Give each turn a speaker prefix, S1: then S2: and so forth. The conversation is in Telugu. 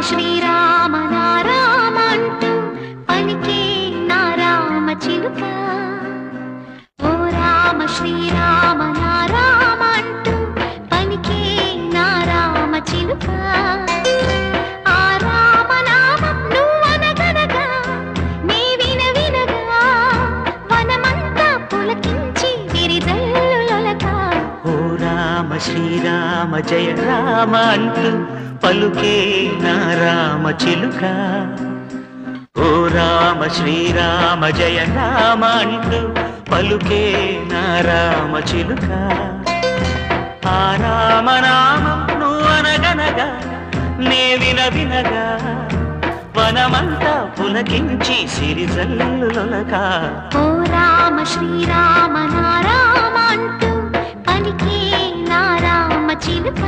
S1: శ్రీరామ నారామ అంటూ పలికే నారామ చిలుక. ఓ రామ శ్రీరామ నారామ అంటూ పలికే నారామ చిలుక. ఆ రామనామం నువ్వనగనగా నీ వినగా వనమంతా పులకించి విరిజల్లులొలక.
S2: ఓ రామ శ్రీరామ జయ రామ అంటూ పలుకే నారామ చిలుక. ఓ రామ శ్రీరామ జయ రామ అంటూ పలుకే నారామ చిలుక. ఆ రామనామం నువ్వనగనగా నే వినగా వనమంతా పులకించి సిరిజల్లులొలక.
S1: ఓ రామ శ్రీరామ నారామ అంటూ పలికే నారామ చిలుక.